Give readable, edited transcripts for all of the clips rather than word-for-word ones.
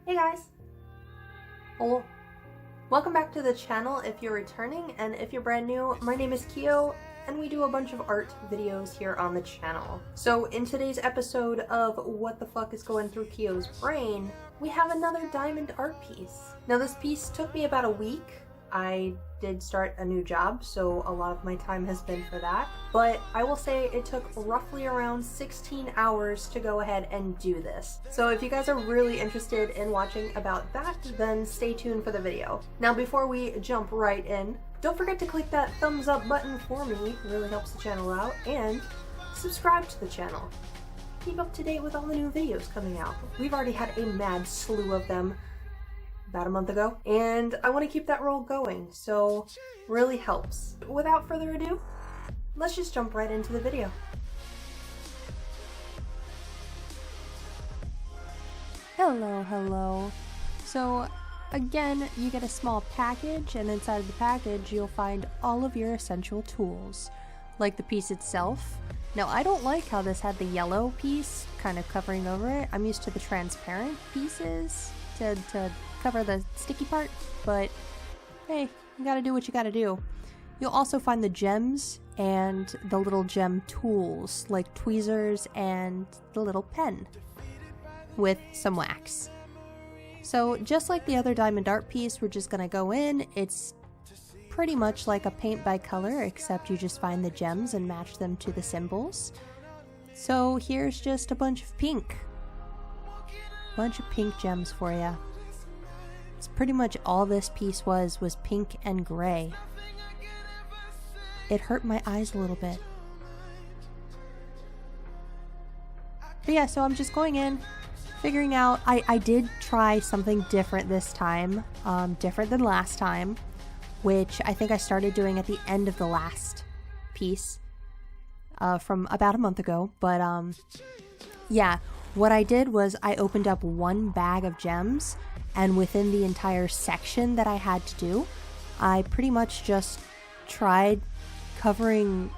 Hey guys! Hello. Welcome back to the channel if you're returning, and if you're brand new, my name is KEYO, and we do a bunch of art videos here on the channel. So in today's episode of What the Fuck is Going Through KEYO's Brain, we have another diamond art piece. Now this piece took me about a week. I did start a new job, so a lot of my time has been for that. But I will say it took roughly around 16 hours to go ahead and do this. So if you guys are really interested in watching about that, then stay tuned for the video. Now before we jump right in, don't forget to click that thumbs up button for me, it really helps the channel out, and subscribe to the channel. Keep up to date with all the new videos coming out. We've already had a mad slew of them about a month ago, and I want to keep that roll going, so really helps. Without further ado, let's just jump right into the video. Hello. So again, you get a small package, and inside of the package you'll find all of your essential tools, like the piece itself. Now I don't like how this had the yellow piece kind of covering over it. I'm used to the transparent pieces to cover the sticky part, but hey, you gotta do what you gotta do. You'll also find the gems and the little gem tools like tweezers and the little pen with some wax. So just like the other diamond art piece, we're just gonna go in. It's pretty much like a paint by color, except you just find the gems and match them to the symbols. So here's just a bunch of pink gems for you. It's pretty much all this piece was pink and gray. It hurt my eyes a little bit. But yeah, so I'm just going in, figuring out, I did try something different this time, different than last time, which I think I started doing at the end of the last piece, from about a month ago, but yeah, what I did was I opened up one bag of gems, and within the entire section that I had to do, I pretty much just tried covering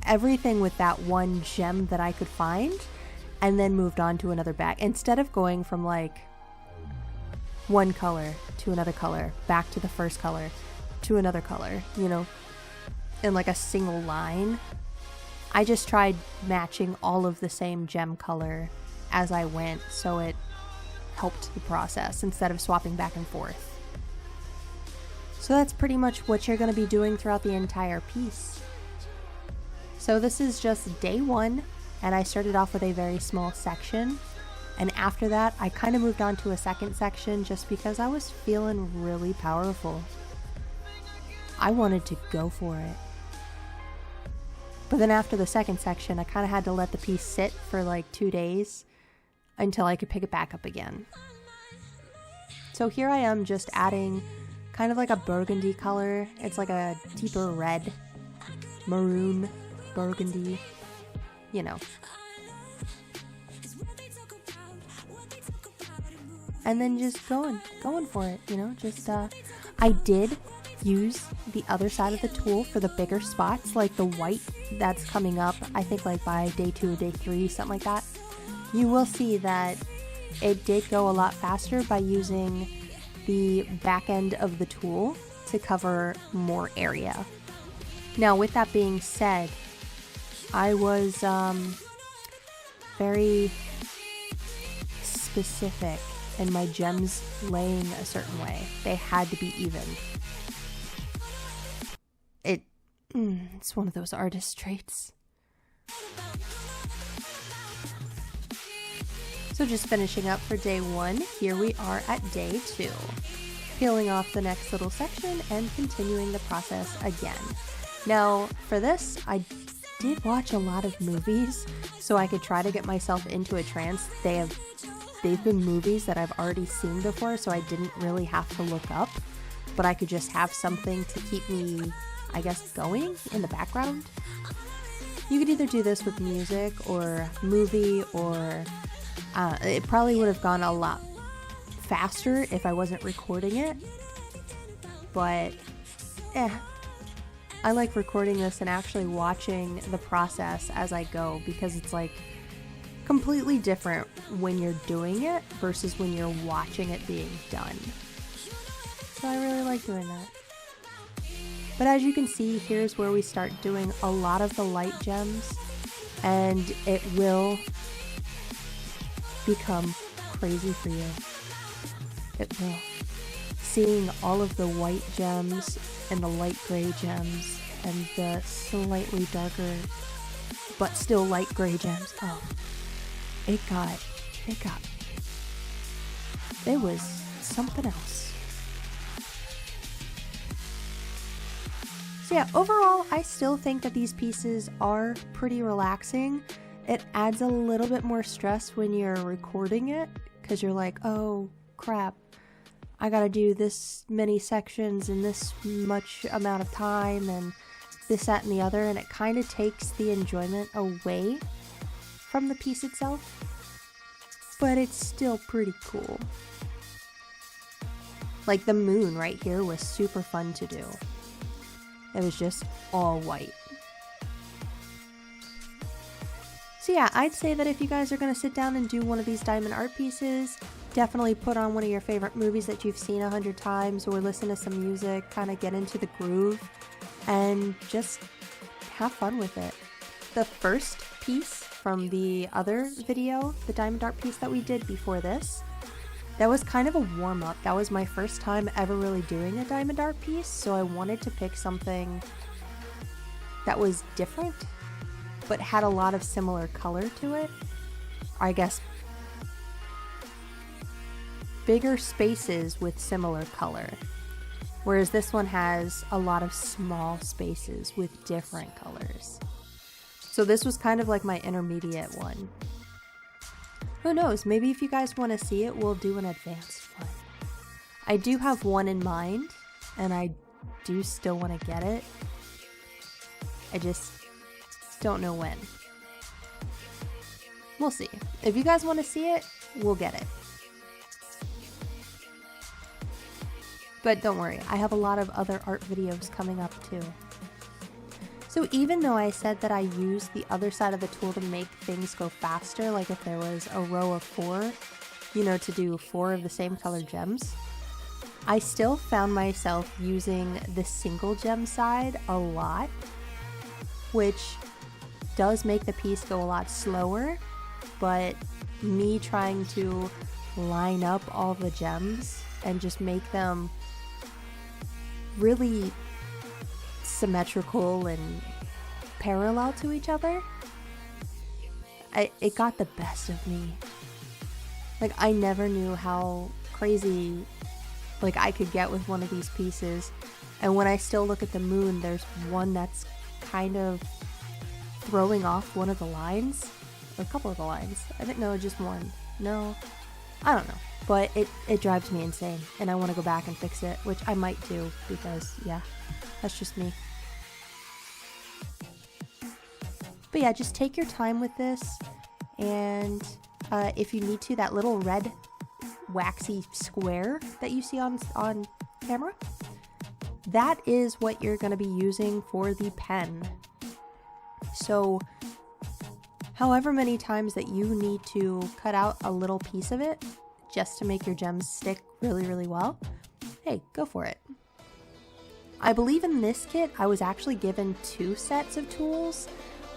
everything with that one gem that I could find, and then moved on to another bag. Instead of going from like one color to another color, back to the first color, to another color, you know, in like a single line, I just tried matching all of the same gem color as I went, so it helped the process instead of swapping back and forth. So that's pretty much what you're going to be doing throughout the entire piece. So this is just day one, and I started off with a very small section, and after that I kind of moved on to a second section just because I was feeling really powerful. I wanted to go for it. But then after the second section, I kind of had to let the piece sit for like 2 days until I could pick it back up again. So here I am just adding kind of like a burgundy color. It's like a deeper red, maroon, burgundy, you know. And then just going for it, you know, just, I did use the other side of the tool for the bigger spots, like the white that's coming up, I think like by day 2 or day 3, something like that. You will see that it did go a lot faster by using the back end of the tool to cover more area. Now with that being said, I was very specific in my gems laying a certain way. They had to be even. It's one of those artist traits. So just finishing up for day 1, here we are at day 2. Peeling off the next little section and continuing the process again. Now for this, I did watch a lot of movies so I could try to get myself into a trance. They've been movies that I've already seen before, so I didn't really have to look up, but I could just have something to keep me, I guess, going in the background. You could either do this with music or movie, or it probably would have gone a lot faster if I wasn't recording it, but I like recording this and actually watching the process as I go, because it's like completely different when you're doing it versus when you're watching it being done. So I really like doing that. But as you can see, here's where we start doing a lot of the light gems, and it will become crazy for you. It will. Seeing all of the white gems and the light gray gems and the slightly darker but still light gray gems. Oh, it was something else. So yeah, overall, I still think that these pieces are pretty relaxing. It adds a little bit more stress when you're recording it, because you're like, oh crap, I gotta do this many sections in this much amount of time and this, that, and the other, and it kind of takes the enjoyment away from the piece itself, but it's still pretty cool. Like the moon right here was super fun to do. It was just all white. So yeah, I'd say that if you guys are going to sit down and do one of these diamond art pieces, definitely put on one of your favorite movies that you've seen 100 times, or listen to some music, kind of get into the groove, and just have fun with it. The first piece from the other video, the diamond art piece that we did before this, that was kind of a warm-up. That was my first time ever really doing a diamond art piece, so I wanted to pick something that was different, but had a lot of similar color to it. Or I guess bigger spaces with similar color. Whereas this one has a lot of small spaces with different colors. So this was kind of like my intermediate one. Who knows, maybe if you guys want to see it, we'll do an advanced one. I do have one in mind, and I do still want to get it. I just don't know when. We'll see. If you guys want to see it, we'll get it. But don't worry, I have a lot of other art videos coming up too. So even though I said that I use the other side of the tool to make things go faster, like if there was a row of 4, you know, to do 4 of the same color gems, I still found myself using the single gem side a lot, which does make the piece go a lot slower, but me trying to line up all the gems and just make them really symmetrical and parallel to each other, it got the best of me. Like, I never knew how crazy like I could get with one of these pieces. And when I still look at the moon, there's one that's kind of throwing off one of the lines, or a couple of the lines. I think, no, just one. No, I don't know. But it drives me insane, and I want to go back and fix it, which I might do, because, yeah, that's just me. But yeah, just take your time with this, and if you need to, that little red waxy square that you see on camera, that is what you're going to be using for the pen. So however many times that you need to cut out a little piece of it just to make your gems stick really, really well, hey, go for it. I believe in this kit, I was actually given 2 sets of tools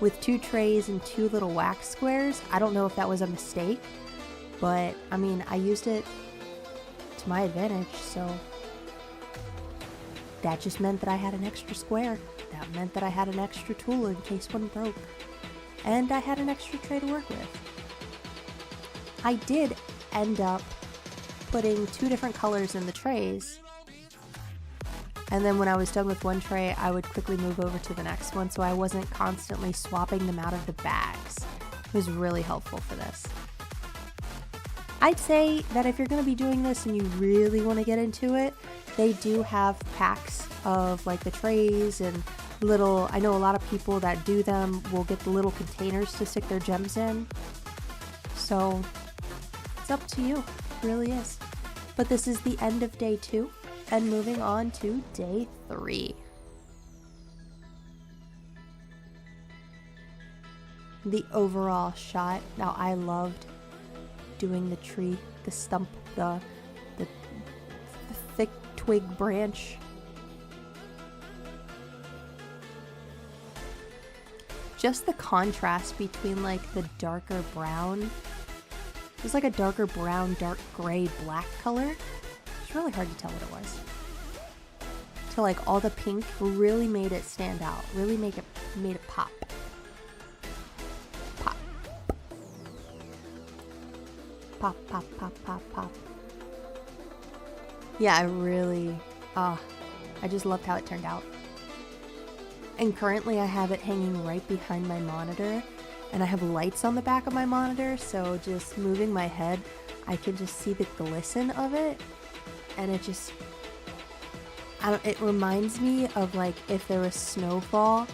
with 2 trays and 2 little wax squares. I don't know if that was a mistake, but I mean, I used it to my advantage, so that just meant that I had an extra square. That meant that I had an extra tool in case one broke. And I had an extra tray to work with. I did end up putting 2 different colors in the trays, and then when I was done with one tray, I would quickly move over to the next one, so I wasn't constantly swapping them out of the bags. It was really helpful for this. I'd say that if you're going to be doing this and you really want to get into it, they do have packs of like the trays and little, I know a lot of people that do them will get the little containers to stick their gems in. So it's up to you, it really is. But this is the end of day 2 and moving on to day 3. the overall shot. Now, I loved doing the tree, the stump, the thick twig branch. Just the contrast between like the darker brown. It was like a darker brown, dark gray, black color. It's really hard to tell what it was. To like all the pink really made it stand out. Really made it pop. Pop. Pop, pop, pop, pop, pop. Yeah, I just loved how it turned out. And currently I have it hanging right behind my monitor, and I have lights on the back of my monitor, so just moving my head, I can just see the glisten of it, and it just, it reminds me of like if there was snowfall,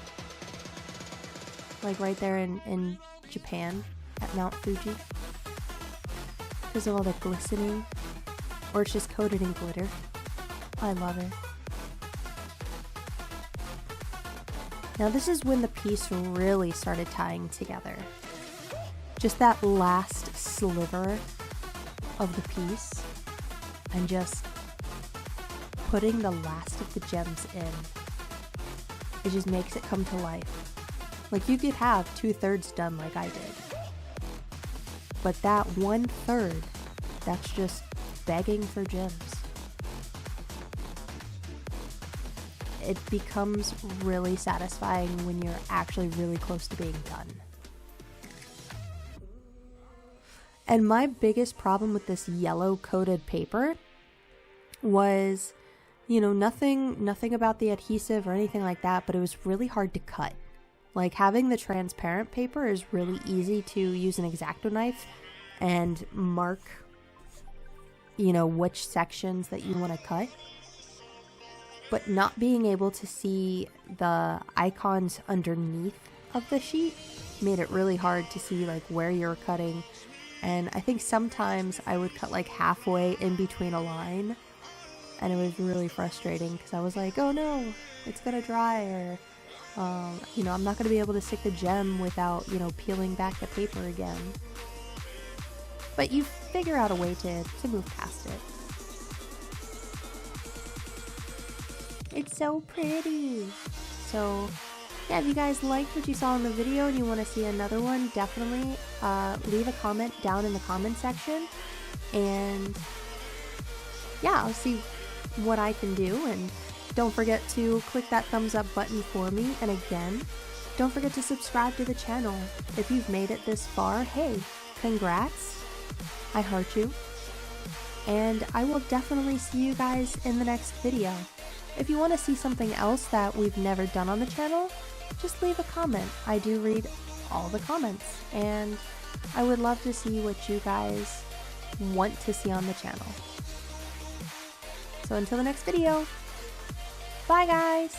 like right there in Japan at Mount Fuji, because of all the glistening, or it's just coated in glitter. I love it. Now this is when the piece really started tying together. Just that last sliver of the piece and just putting the last of the gems in. It just makes it come to life. Like you could have 2/3 done like I did. But that 1/3, that's just begging for gems. It becomes really satisfying when you're actually really close to being done. And my biggest problem with this yellow coated paper was, you know, nothing about the adhesive or anything like that, but it was really hard to cut. Like having the transparent paper is really easy to use an X-Acto knife and mark, you know, which sections that you want to cut. But not being able to see the icons underneath of the sheet made it really hard to see like where you're cutting. And I think sometimes I would cut like halfway in between a line, and it was really frustrating because I was like, oh no, it's gonna dry, or you know, I'm not gonna be able to stick the gem without, you know, peeling back the paper again. But you figure out a way to move past it. It's so pretty. So yeah, if you guys liked what you saw in the video and you want to see another one, definitely leave a comment down in the comment section, and yeah, I'll see what I can do. And don't forget to click that thumbs up button for me, and again, don't forget to subscribe to the channel. If you've made it this far, hey, congrats, I heart you, and I will definitely see you guys in the next video. If you want to see something else that we've never done on the channel, just leave a comment. I do read all the comments, and I would love to see what you guys want to see on the channel. So until the next video, bye guys!